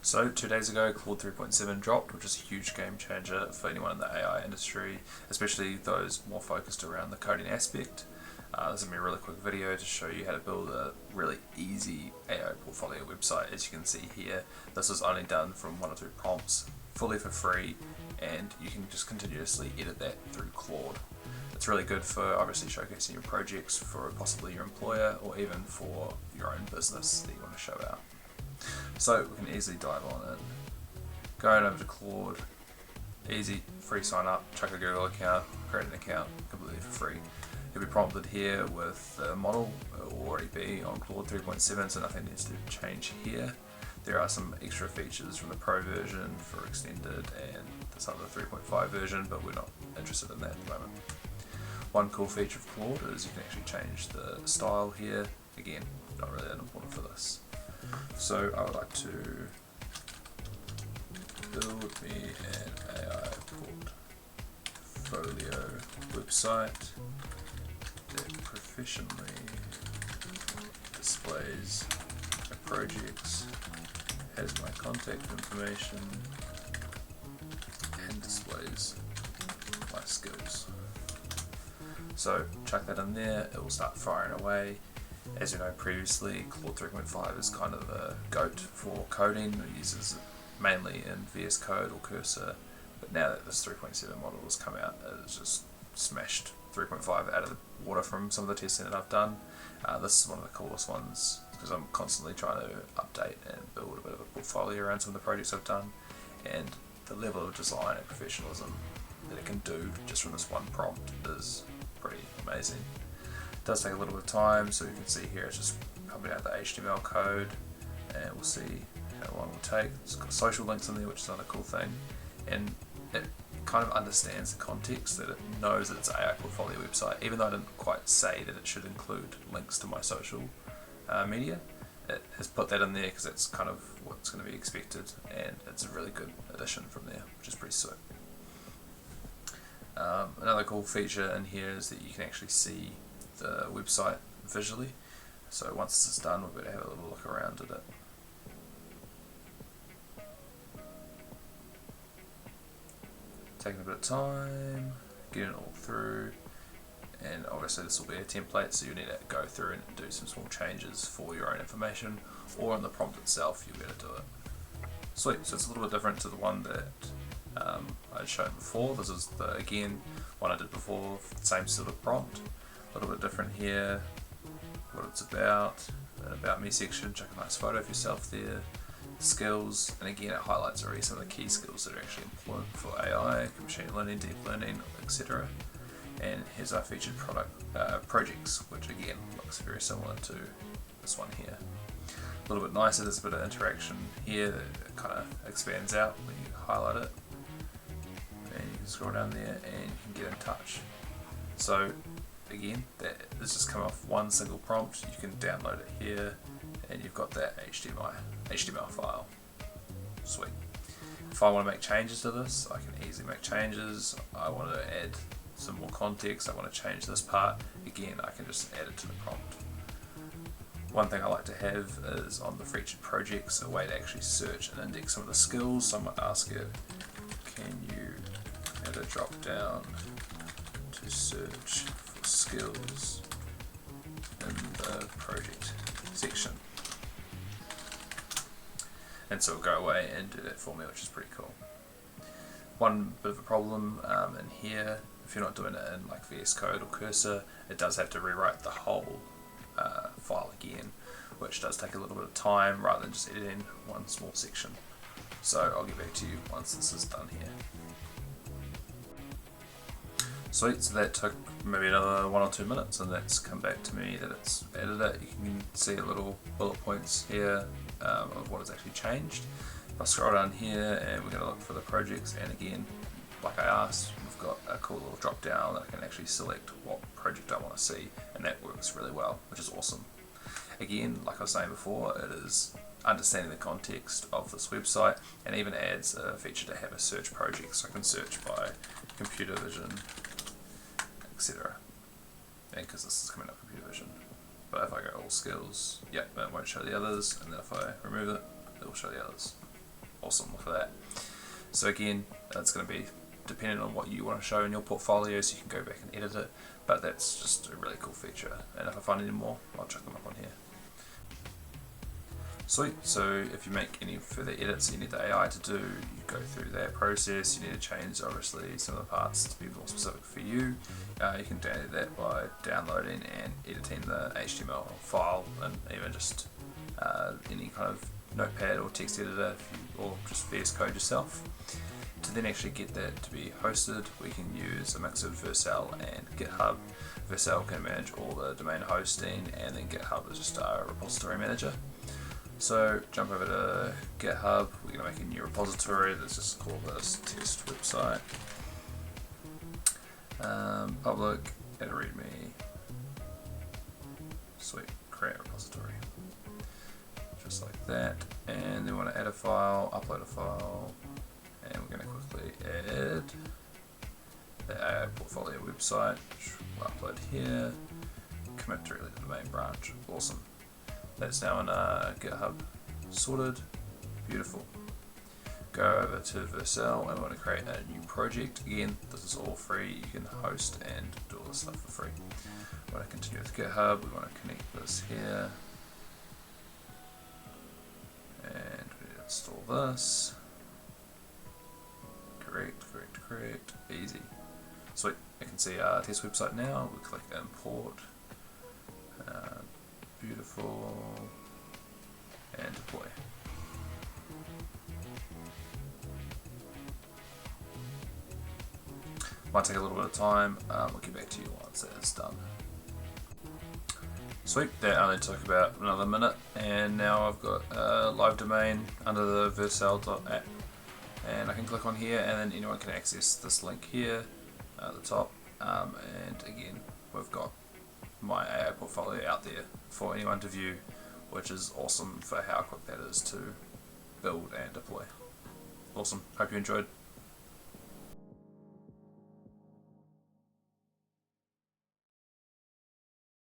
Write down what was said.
So 2 days ago, Claude 3.7 dropped, which is a huge game changer for anyone in the AI industry, especially those more focused around the coding aspect. This is going to be a really quick video to show you how to build a really easy AI portfolio website. As you can see here, this is only done from 1 or 2 prompts, fully for free, and you can just continuously edit that through Claude. It's really good for obviously showcasing your projects for possibly your employer or even for your own business that you want to show out. So we can easily dive on in. Going over to Claude, easy, free sign up, chuck a Google account, create an account completely for free. You'll be prompted here with the model. It will already be on Claude 3.7, so nothing needs to change here. There are some extra features from the Pro version for extended and some of the 3.5 version, but we're not interested in that at the moment. One cool feature of Claude is you can actually change the style here. Again, not really that important for this. So I would like to build me an AI portfolio website that proficiently displays my projects, has my contact information, and displays my skills. So chuck that in there, it will start firing away. As you know previously, Claude 3.5 is kind of a goat for coding. It uses it mainly in VS Code or Cursor, but now that this 3.7 model has come out, it has just smashed 3.5 out of the water from some of the testing that I've done. This is one of the coolest ones because I'm constantly trying to update and build a bit of a portfolio around some of the projects I've done, and the level of design and professionalism that it can do just from this one prompt is pretty amazing. It does take a little bit of time, so you can see here it's just pumping out the HTML code, and we'll see how long it will take. It's got social links in there, which is another cool thing, and it kind of understands the context, that it knows that it's an AI portfolio website. Even though I didn't quite say that it should include links to my social media, it has put that in there because that's kind of what's going to be expected, and it's a really good addition from there, which is pretty sick. Another cool feature in here is that you can actually see the website visually. So once this is done, we're going to have a little look around at it. Taking a bit of time, getting it all through, and obviously this will be a template, so you need to go through and do some small changes for your own information, or on the prompt itself you'll be able to do it. Sweet, so it's a little bit different to the one that I'd shown before. This is the, again, one I did before, same sort of prompt, a little bit different here, what it's about, an about me section, chuck a nice photo of yourself there, skills, and again it highlights already some of the key skills that are actually important for AI, machine learning, deep learning, etc. And here's our featured projects, which again looks very similar to this one here. A little bit nicer, there's a bit of interaction here that kind of expands out when you highlight it, and you can scroll down there and you can get in touch. So again, this just come off one single prompt. You can download it here, and you've got that HTML file. Sweet. If I want to make changes to this, I can easily make changes. I want to add some more context, I want to change this part, again I can just add it to the prompt. One thing I like to have is on the featured projects a way to actually search and index some of the skills. So I might ask it, can you add a drop down to search for skills in the project section? And so it'll go away and do that for me, which is pretty cool. One bit of a problem in here, if you're not doing it in like VS Code or Cursor, it does have to rewrite the whole file again, which does take a little bit of time rather than just editing one small section. So I'll get back to you once this is done here. Sweet, so that took maybe another 1 or 2 minutes, and that's come back to me that it's added it. You can see a little bullet points here of what has actually changed. If I scroll down here and we're going to look for the projects, and again, like I asked, we've got a cool little drop down that I can actually select what project I want to see, and that works really well, which is awesome. Again, like I was saying before, it is understanding the context of this website, and even adds a feature to have a search project, so I can search by computer vision, etc. And because this is coming up computer vision. But if I go all skills, yeah, it won't show the others, and then if I remove it, it will show the others. awesome for that. So again, it's going to be dependent on what you want to show in your portfolio, so you can go back and edit it, but that's just a really cool feature, and if I find any more, I'll chuck them up on here. Sweet, so if you make any further edits you need the AI to do, you go through that process. You need to change obviously some of the parts to be more specific for you. You can do that by downloading and editing the HTML file, and even just any kind of notepad or text editor, or just VS Code yourself. To then actually get that to be hosted, we can use a mix of Vercel and Github. Vercel can manage all the domain hosting, and then Github is just a repository manager. So jump over to GitHub, we're going to make a new repository. Let's just call this test website. Public, add a readme. Sweet, create a repository. Just like that. And then we want to add a file, upload a file, and we're going to quickly add the portfolio website, which we'll upload here, commit directly to the main branch. Awesome. That's now in GitHub sorted. Beautiful. Go over to Vercel and we want to create a new project. Again, this is all free. You can host and do all this stuff for free. We want to continue with GitHub. We want to connect this here. And we install this. Correct. Easy. Sweet. I can see our test website now. We click import. Beautiful, and deploy. Might take a little bit of time. We'll get back to you once that's done. Sweet, that only took about another minute, and now I've got a live domain under the vercel.app, and I can click on here, and then anyone can access this link here at the top. And again, we've got my AI portfolio out there for anyone to view, which is awesome for how quick that is to build and deploy. Awesome, hope you enjoyed.